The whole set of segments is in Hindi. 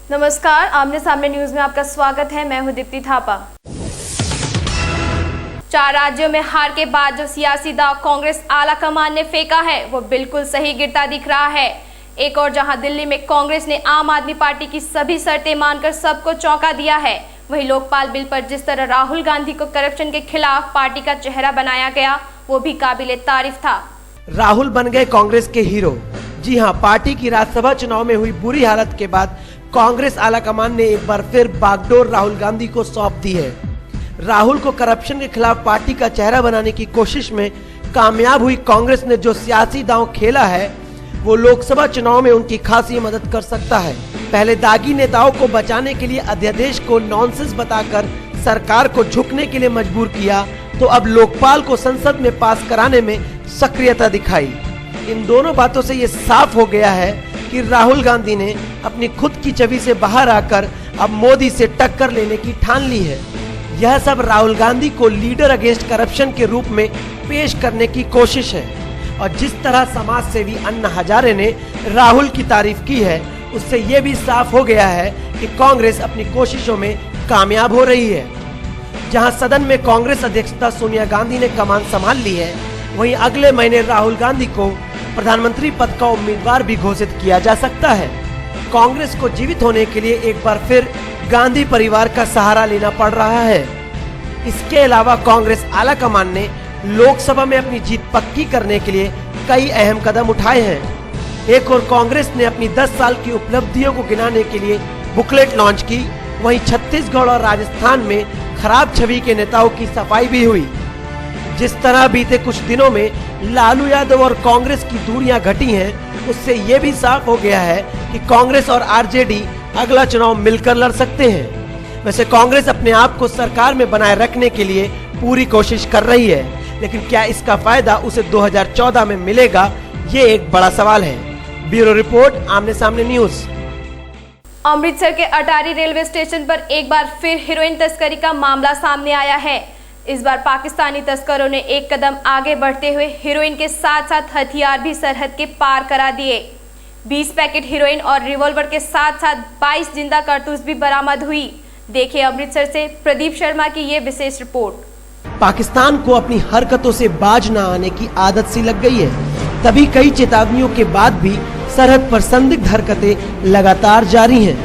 नमस्कार, आमने सामने न्यूज में आपका स्वागत है। मैं हूं दीप्ति थापा। 4 राज्यों में हार के बाद जो सियासी दांव कांग्रेस आला कमान ने फेंका है वो बिल्कुल सही गिरता दिख रहा है। एक और जहां दिल्ली में कांग्रेस ने आम आदमी पार्टी की सभी शर्तें मानकर सबको चौंका दिया है, वहीं लोकपाल बिल पर जिस तरह राहुल गांधी को करप्शन के खिलाफ पार्टी का चेहरा बनाया गया वो भी काबिले तारीफ था। राहुल बन गए कांग्रेस के हीरो। जी हां, पार्टी की राज्यसभा चुनाव में हुई बुरी हालत के बाद कांग्रेस आलाकमान ने एक बार फिर बागडोर राहुल गांधी को सौंप दी है। राहुल को करप्शन के खिलाफ पार्टी का चेहरा बनाने की कोशिश में कामयाब हुई कांग्रेस ने जो सियासी दांव खेला है वो लोकसभा चुनाव में उनकी खासी मदद कर सकता है। पहले दागी नेताओं को बचाने के लिए अध्यादेश को नॉनसेंस बताकर सरकार को झुकने के लिए मजबूर किया, तो अब लोकपाल को संसद में पास कराने में सक्रियता दिखाई। इन दोनों बातों से ये साफ हो गया है कि राहुल गांधी ने अपनी खुद की छवि से बाहर आकर अब मोदी से टक्कर लेने की ठान ली है। यह सब राहुल गांधी को लीडर अगेंस्ट करप्शन के रूप में पेश करने की कोशिश है। और जिस तरह समाज सेवी अन्ना हजारे ने राहुल की तारीफ की है, उससे ये भी साफ हो गया है कि कांग्रेस अपनी कोशिशों में कामयाब हो रही है। जहां सदन में कांग्रेस अध्यक्षता सोनिया गांधी ने कमान संभाल ली है, वहीं अगले महीने राहुल गांधी को प्रधानमंत्री पद का उम्मीदवार भी घोषित किया जा सकता है। कांग्रेस को जीवित होने के लिए एक बार फिर गांधी परिवार का सहारा लेना पड़ रहा है। इसके अलावा कांग्रेस आलाकमान ने लोकसभा में अपनी जीत पक्की करने के लिए कई अहम कदम उठाए हैं। एक और कांग्रेस ने अपनी 10 साल की उपलब्धियों को गिनाने के लिए बुकलेट लॉन्च की, वहीं छत्तीसगढ़ और राजस्थान में खराब छवि के नेताओं की सफाई भी हुई। जिस तरह बीते कुछ दिनों में लालू यादव और कांग्रेस की दूरियां घटी हैं, उससे ये भी साफ हो गया है कि कांग्रेस और आरजेडी अगला चुनाव मिलकर लड़ सकते हैं। वैसे कांग्रेस अपने आप को सरकार में बनाए रखने के लिए पूरी कोशिश कर रही है, लेकिन क्या इसका फायदा उसे 2014 में मिलेगा, ये एक बड़ा सवाल है। ब्यूरो रिपोर्ट, आमने सामने न्यूज। अमृतसर के अटारी रेलवे स्टेशन पर एक बार फिर हीरोइन तस्करी का मामला सामने आया है। इस बार पाकिस्तानी तस्करों ने एक कदम आगे बढ़ते हुए हीरोइन के साथ साथ हथियार भी सरहद के पार करा दिए। 20 पैकेट हीरोइन और रिवॉल्वर के साथ साथ 22 जिंदा कारतूस भी बरामद हुई। देखिए अमृतसर से प्रदीप शर्मा की ये विशेष रिपोर्ट। पाकिस्तान को अपनी हरकतों से बाज न आने की आदत सी लग गई है, तभी कई चेतावनियों के बाद भी सरहद पर संदिग्ध हरकतें लगातार जारी हैं।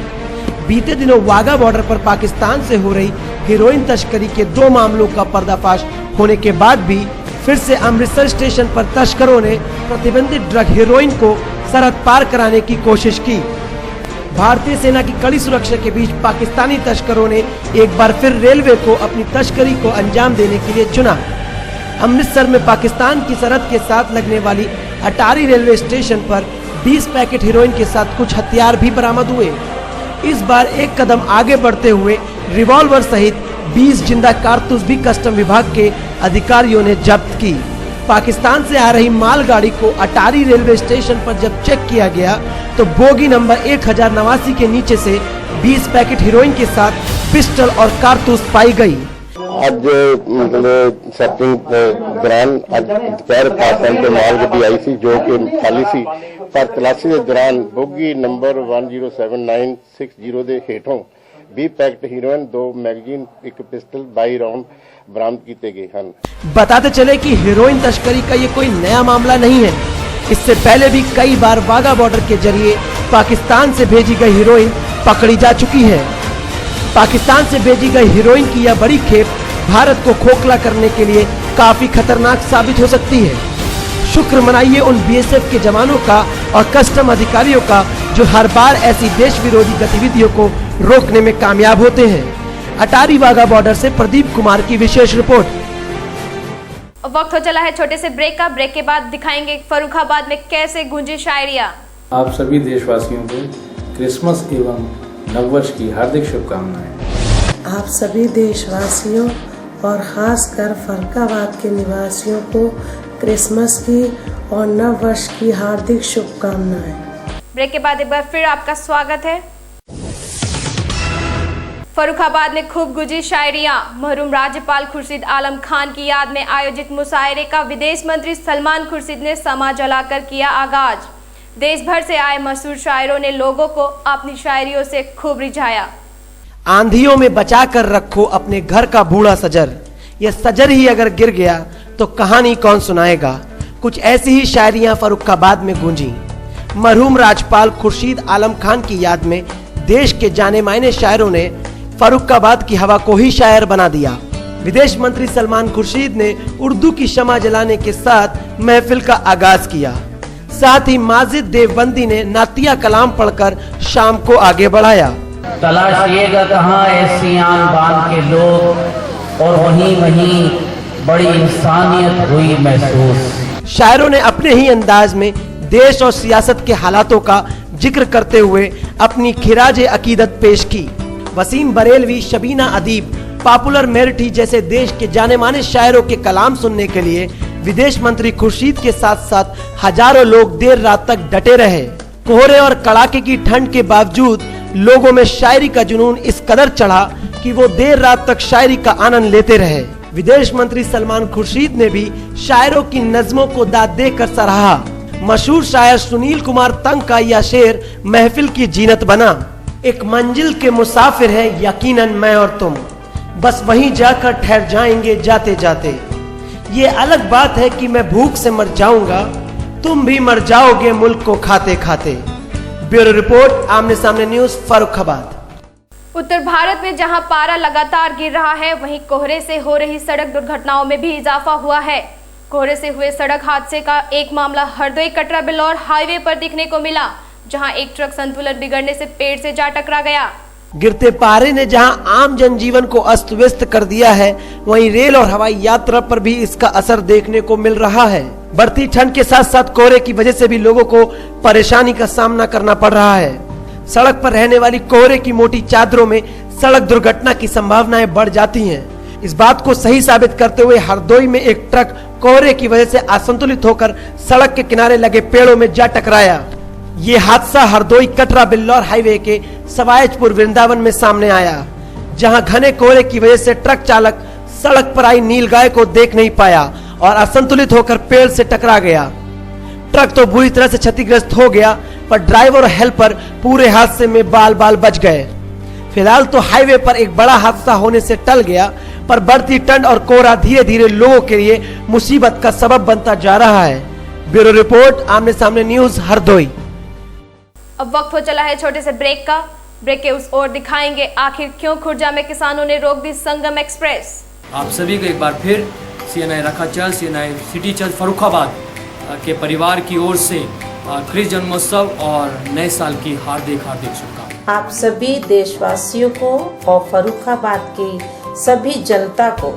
बीते दिनों वाघा बॉर्डर पर पाकिस्तान से हो रही हीरोइन तस्करी के 2 मामलों का पर्दाफाश होने के बाद भी फिर से अमृतसर स्टेशन पर तस्करों ने प्रतिबंधित ड्रग हीरोइन को सरहद पार कराने की कोशिश की। भारतीय सेना की कड़ी सुरक्षा के बीच पाकिस्तानी तस्करों ने एक बार फिर रेलवे को अपनी तस्करी को अंजाम देने के लिए चुना। अमृतसर में पाकिस्तान की सरहद के साथ लगने वाली अटारी रेलवे स्टेशन पर 20 पैकेट हीरोइन के साथ कुछ हथियार भी बरामद हुए। इस बार एक कदम आगे बढ़ते हुए रिवॉल्वर सहित 20 जिंदा कारतूस भी कस्टम विभाग के अधिकारियों ने जब्त की। पाकिस्तान से आ रही मालगाड़ी को अटारी रेलवे स्टेशन पर जब चेक किया गया तो बोगी नंबर 1089 के नीचे से 20 पैकेट हीरोइन के साथ पिस्टल और कारतूस पाई गई। ਅੱਜ ਮਤਲਬ ਸਰਚਿੰਗ ਦੌਰਾਨ ਅੱਜ ਦੁਪਹਿਰ ਪਾਕਿਸਤਾਨ ਤੋਂ ਮਾਲ ਗੱਡੀ ਆਈ ਸੀ ਜੋ ਕਿ ਖਾਲੀ ਸੀ, ਪਰ ਤਲਾਸ਼ੀ ਦੇ ਦੌਰਾਨ ਬੋਗੀ ਨੰਬਰ 107960 ਦੇ ਹੇਠੋਂ 20 packet heroine, 2 magazine, 1 pistol, 22 round बरामद किए गए हैं। बताते चले कि हीरोइन तस्करी का ये कोई नया मामला नहीं है। इससे पहले भी कई बार वाघा बॉर्डर के जरिए पाकिस्तान से भेजी गई हीरोइन पकड़ी जा चुकी है। पाकिस्तान से भेजी गई हीरोइन की यह बड़ी खेप भारत को खोखला करने के लिए काफी खतरनाक साबित हो सकती है। शुक्र मनाइए उन बीएसएफ के जवानों का और कस्टम अधिकारियों का जो हर बार ऐसी देश विरोधी गतिविधियों को रोकने में कामयाब होते हैं। अटारी वाघा बॉर्डर से प्रदीप कुमार की विशेष रिपोर्ट। वक्त हो चला है छोटे से ब्रेक का। ब्रेक के बाद दिखाएंगे फर्रुखाबाद में कैसे गूंजी शायरिया। आप सभी देशवासियों को क्रिसमस एवं नववर्ष की हार्दिक शुभकामनाएं। आप सभी देशवासियों और खासकर फर्रुखाबाद के निवासियों को क्रिसमस की और नव वर्ष की हार्दिक शुभकामनाएं। ब्रेक के बाद एक बार फिर आपका स्वागत है। फर्रुखाबाद में खूब गुजी शायरियां। मरहूम राज्यपाल खुर्शीद आलम खान की याद में आयोजित मुशायरे का विदेश मंत्री सलमान खुर्शीद ने समा जलाकर किया आगाज। देश भर से आए मशहूर शायरों ने लोगों को अपनी शायरियों से खूब रिझाया। आंधियों में बचा कर रखो अपने घर का बूढ़ा सजर, यह सजर ही अगर गिर गया तो कहानी कौन सुनाएगा। कुछ ऐसी ही शायरियां फर्रुखाबाद में गूंजी। मरहूम राज्यपाल खुर्शीद आलम खान की याद में देश के जाने माने शायरों ने फर्रुखाबाद की हवा को ही शायर बना दिया। विदेश मंत्री सलमान खुर्शीद ने उर्दू की शमा जलाने के साथ महफिल का आगाज किया। साथ ही माजिद देवबंदी ने नातिया कलाम पढ़कर शाम को आगे बढ़ाया। तलाशिएगा कहाँ ऐसी आन बान के लोग, और वहीं वहीं बड़ी इंसानियत हुई महसूस। शायरों ने अपने ही अंदाज में देश और सियासत के हालातों का जिक्र करते हुए अपनी खिराज अकीदत पेश की। वसीम बरेलवी, शबीना अदीब, पॉपुलर मेरिटी जैसे देश के जाने माने शायरों के कलाम सुनने के लिए विदेश मंत्री खुर्शीद के साथ साथ हजारों लोग देर रात तक डटे रहे। कोहरे और कड़ाके की ठंड के बावजूद लोगों में शायरी का जुनून इस कदर चढ़ा कि वो देर रात तक शायरी का आनंद लेते रहे। विदेश मंत्री सलमान खुर्शीद ने भी शायरों की नज़्मों को दाद देकर सराहा। मशहूर शायर सुनील कुमार तंग का यह शेर महफिल की जीनत बना। एक मंजिल के मुसाफिर है यकीनन मैं और तुम, बस वहीं जाकर ठहर जाएंगे जाते जाते। ये अलग बात है कि मैं भूख से मर जाऊंगा, तुम भी मर जाओगे मुल्क को खाते खाते। ब्यूरो रिपोर्ट, आमने सामने न्यूज, फर्रुखाबाद। उत्तर भारत में जहां पारा लगातार गिर रहा है, वहीं कोहरे से हो रही सड़क दुर्घटनाओं में भी इजाफा हुआ है। कोहरे से हुए सड़क हादसे का एक मामला हरदोई कटरा बिल्लौर हाईवे पर देखने को मिला, जहां एक ट्रक संतुलन बिगड़ने से पेड़ से जा टकरा गया। गिरते पारे ने जहां आम जनजीवन को अस्त व्यस्त कर दिया है, वहीं रेल और हवाई यात्रा पर भी इसका असर देखने को मिल रहा है। बढ़ती ठंड के साथ साथ कोहरे की वजह से भी लोगों को परेशानी का सामना करना पड़ रहा है। सड़क पर रहने वाली कोहरे की मोटी चादरों में सड़क दुर्घटना की संभावनाएं बढ़ जाती हैं। इस बात को सही साबित करते हुए हरदोई में एक ट्रक कोहरे की वजह से असंतुलित होकर सड़क के किनारे लगे पेड़ों में जा टकराया। ये हादसा हरदोई कटरा बिल्लौर हाईवे के सवायजपुर वृंदावन में सामने आया, जहां घने कोहरे की वजह से ट्रक चालक सड़क पर आई नीलगाय को देख नहीं पाया और असंतुलित होकर पेड़ से टकरा गया। ट्रक तो बुरी तरह से क्षतिग्रस्त हो गया, पर ड्राइवर और हेल्पर पूरे हादसे में बाल बाल बच गए। फिलहाल तो हाईवे पर एक बड़ा हादसा होने से टल गया, पर बढ़ती ठंड और कोहरा धीरे धीरे लोगों के लिए मुसीबत का सबब बनता जा रहा है। ब्यूरो रिपोर्ट, आमने सामने न्यूज, हरदोई। अब वक्त हो चला है छोटे से ब्रेक का। ब्रेक के उस ओर दिखाएंगे आखिर क्यों खुर्जा में किसानों ने रोक दी संगम एक्सप्रेस। आप सभी को एक बार फिर CNI रखाचल, CNI सिटी चल फर्रुखाबाद के परिवार की ओर से कृष्ण जन्मोत्सव और नए साल की हार्दिक हार्दिक शुभकामनाएं। आप सभी देशवासियों को और फर्रुखाबाद की सभी जनता को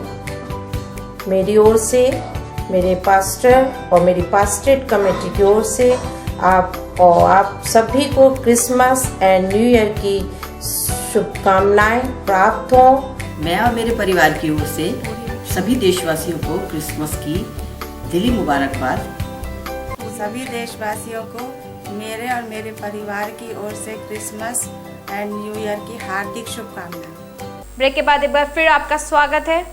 मेरी ओर से, मेरे पास्टर और मेरी पास्टेट कमेटी की ओर से आप सभी को क्रिसमस एंड न्यू ईयर की शुभकामनाएं प्राप्त हो। मैं और मेरे परिवार की ओर से सभी देशवासियों को क्रिसमस की दिली मुबारकबाद। सभी देशवासियों को मेरे और मेरे परिवार की ओर से क्रिसमस एंड न्यू ईयर की हार्दिक शुभकामनाएं। ब्रेक के बाद एक बार फिर आपका स्वागत है।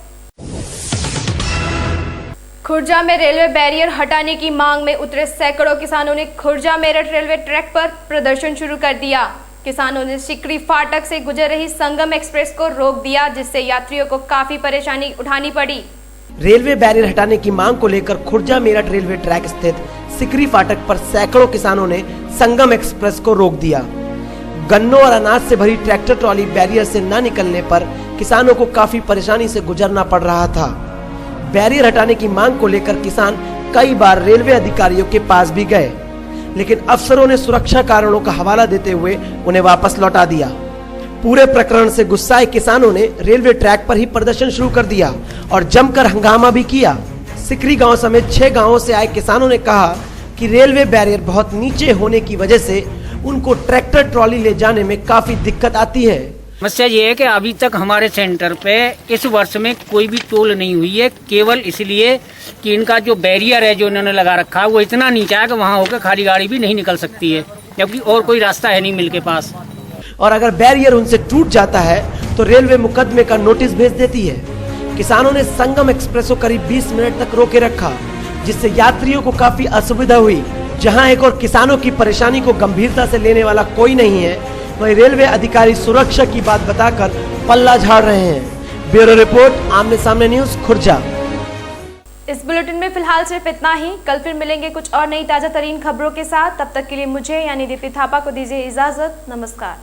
खुर्जा में रेलवे बैरियर हटाने की मांग में उतरे सैकड़ों किसानों ने खुर्जा मेरठ रेलवे ट्रैक पर प्रदर्शन शुरू कर दिया। किसानों ने सिकरी फाटक से गुजर रही संगम एक्सप्रेस को रोक दिया, जिससे यात्रियों को काफी परेशानी उठानी पड़ी। रेलवे बैरियर हटाने की मांग को लेकर खुर्जा मेरठ रेलवे ट्रैक स्थित सिकरी फाटक पर सैकड़ों किसानों ने संगम एक्सप्रेस को रोक दिया। गन्नों और अनाज से भरी ट्रैक्टर ट्रॉली बैरियर से न निकलने पर किसानों को काफी परेशानी से गुजरना पड़ रहा था। बैरियर हटाने की मांग को लेकर किसान कई बार रेलवे अधिकारियों के पास भी गए, लेकिन अफसरों ने सुरक्षा कारणों का हवाला देते हुए उन्हें वापस लौटा दिया। पूरे प्रकरण से गुस्साए किसानों ने रेलवे ट्रैक पर ही प्रदर्शन शुरू कर दिया और जमकर हंगामा भी किया। सिकरी गांव समेत 6 गांवों से आए किसानों ने कहा कि रेलवे बैरियर बहुत नीचे होने की वजह से उनको ट्रैक्टर ट्रॉली ले जाने में काफी दिक्कत आती है। समस्या ये है कि अभी तक हमारे सेंटर पे इस वर्ष में कोई भी टोल नहीं हुई है, केवल इसलिए कि इनका जो बैरियर है जो इन्होंने लगा रखा है वो इतना नीचा है कि वहाँ होकर खाली गाड़ी भी नहीं निकल सकती है, जबकि और कोई रास्ता है नहीं मिल के पास। और अगर बैरियर उनसे टूट जाता है तो रेलवे मुकदमे का नोटिस भेज देती है। किसानों ने संगम एक्सप्रेस को करीब 20 मिनट तक रोके रखा, जिससे यात्रियों को काफी असुविधा हुई जहां एक और किसानों की परेशानी को गंभीरता से लेने वाला कोई नहीं है, वहीं रेलवे अधिकारी सुरक्षा की बात बताकर पल्ला झाड़ रहे हैं। ब्यूरो रिपोर्ट, आमने सामने न्यूज, खुर्जा। इस बुलेटिन में फिलहाल सिर्फ इतना ही। कल फिर मिलेंगे कुछ और नई ताजा तरीन खबरों के साथ। तब तक के लिए मुझे यानी दीप्ति थापा को दीजिए इजाजत। नमस्कार।